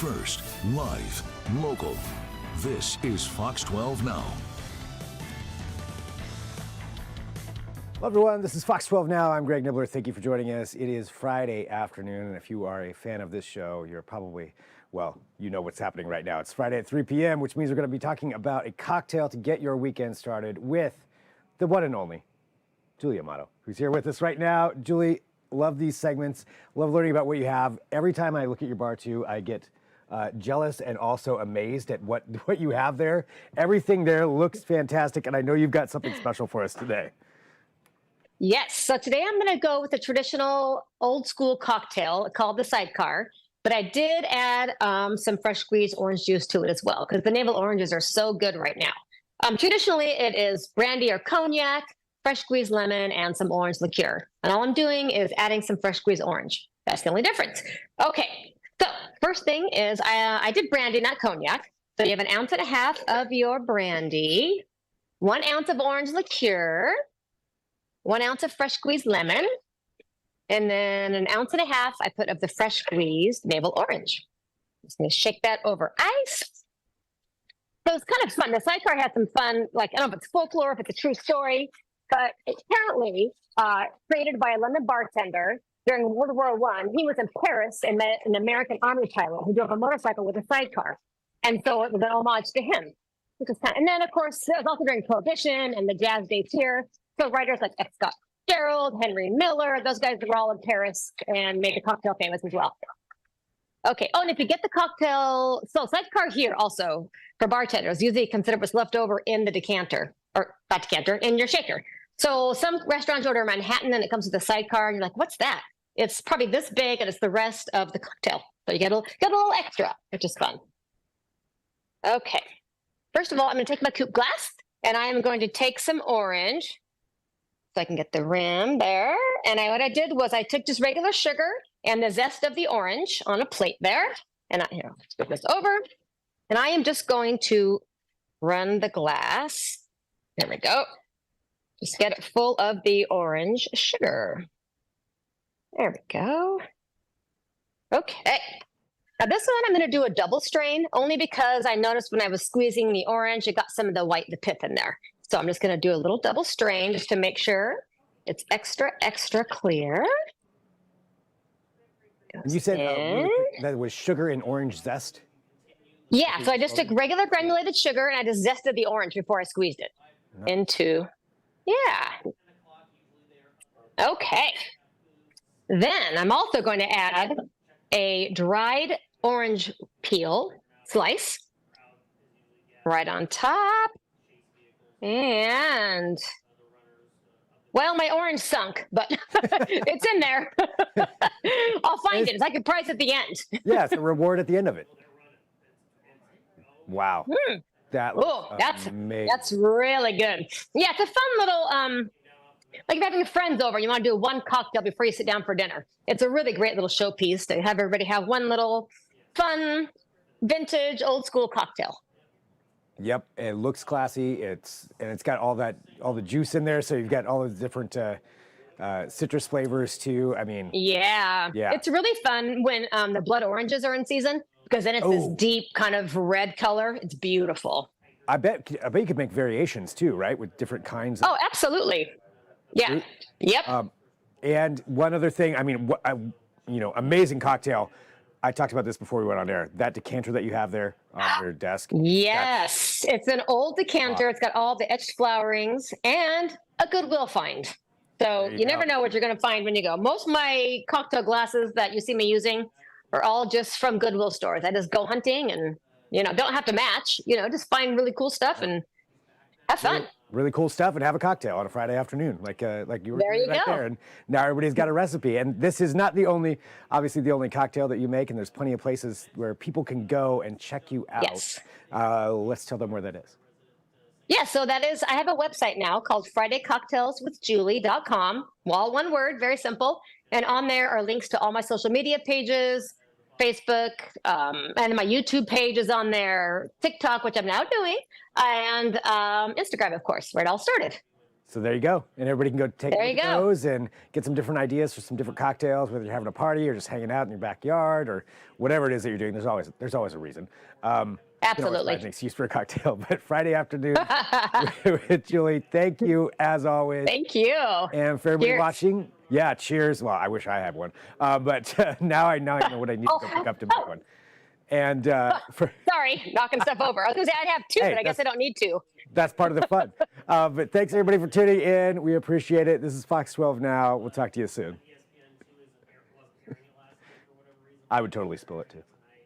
first, live, local. This is Fox 12 Now. Hello, everyone. This is Fox 12 Now. I'm Greg Nibbler. Thank you for joining us. It is Friday afternoon, and if you are a fan of this show, you're probably, well, you know what's happening right now. It's Friday at 3 p.m., which means we're going to be talking about a cocktail to get your weekend started with the one and only Julie Amato, who's here with us right now. Julie, love these segments. Love learning about what you have. Every time I look at your bar, too, I get jealous and also amazed at what you have there. Everything there looks fantastic, and I know you've got something special for us today. Yes. So today I'm going to go with a traditional old school cocktail called the sidecar, but I did add some fresh squeezed orange juice to it as well because the navel oranges are so good right now. Traditionally, it is brandy or cognac, fresh squeezed lemon, and some orange liqueur. And all I'm doing is adding some fresh squeezed orange. That's the only difference. Okay. So first thing is I did brandy, not cognac. So you have 1.5 ounces of your brandy, 1 ounce of orange liqueur, 1 ounce of fresh squeezed lemon, and then 1.5 ounces I put of the fresh squeezed navel orange. Just gonna shake that over ice. So it's kind of fun. The sidecar has some fun, like, I don't know if it's folklore, if it's a true story, but it's apparently created by a London bartender during World War I. He was in Paris and met an American army pilot who drove a motorcycle with a sidecar. And so it was an homage to him. Which is kind of, and then, of course, it was also during Prohibition and the jazz days here. So writers like F. Scott Fitzgerald, Henry Miller, those guys were all in Paris and made the cocktail famous as well. Okay. Oh, and if you get the cocktail, so sidecar here also for bartenders, usually consider what's left over in the decanter, or not decanter, in your shaker. So some restaurants order Manhattan and it comes with a sidecar and you're like, what's that? It's probably this big and it's the rest of the cocktail. So you get a little extra, which is fun. Okay. First of all, I'm going to take my coupe glass and I am going to take some orange. So I can get the rim there. And what I did was I took just regular sugar and the zest of the orange on a plate there. And here, let's put this over. And I am just going to run the glass. There we go. Just get it full of the orange sugar. There we go. Okay. Now this one I'm going to do a double strain only because I noticed when I was squeezing the orange, it got some of the pith in there. So I'm just going to do a little double strain just to make sure it's extra, extra clear. You said really quick, that was sugar and orange zest? Yeah, so I just took regular granulated sugar and I just zested the orange before I squeezed it into, yeah. Okay. Then I'm also going to add a dried orange peel slice right on top. And, well, my orange sunk, but it's in there. I'll find it. It's like a prize at the end. Yeah, it's a reward at the end of it. Wow. That looks amazing. That's really good. Yeah, it's a fun little, like if you're having friends over, you want to do one cocktail before you sit down for dinner. It's a really great little showpiece to have everybody have one little fun, vintage, old school cocktail. Yep, it looks classy. It's got all the juice in there, so you've got all the different citrus flavors too. I mean, yeah, it's really fun when the blood oranges are in season because then it's this deep kind of red color. It's beautiful. I bet you could make variations too, right, with different kinds. Oh, absolutely. Yeah. Fruit. Yep. And one other thing, I mean, amazing cocktail. I talked about this before we went on air. That decanter that you have there on your desk. Yes, it's an old decanter. It's got all the etched flowerings and a Goodwill find. So you never know what you're going to find when you go. Most of my cocktail glasses that you see me using are all just from Goodwill stores. I just go hunting and, don't have to match, just find really cool stuff and have fun. Really cool stuff and have a cocktail on a Friday afternoon, like you were doing right there. And now everybody's got a recipe. And this is not obviously the only cocktail that you make. And there's plenty of places where people can go and check you out. Yes. Let's tell them where that is. Yeah, so I have a website now called FridayCocktailsWithJulie.com. All one word, very simple. And on there are links to all my social media pages, Facebook, and my YouTube page is on there, TikTok, which I'm now doing, and Instagram, of course, where it all started. So there you go. And everybody can go take a There look you at go. those and get some different ideas for some different cocktails, whether you're having a party or just hanging out in your backyard or whatever it is that you're doing. There's always a reason. You can always Absolutely. find an excuse for a cocktail. But Friday afternoon with Julie, thank you as always. Thank you. And for everybody Cheers. watching, yeah, cheers. Well, I wish I had one. But now I know what I need to go pick up to make one. And Sorry, knocking stuff over. I was going to say I'd have two, Hey, but I guess I don't need to. that's part of the fun. But thanks everybody for tuning in. We appreciate it. This is Fox 12 Now. We'll talk to you soon. I would totally spill it too.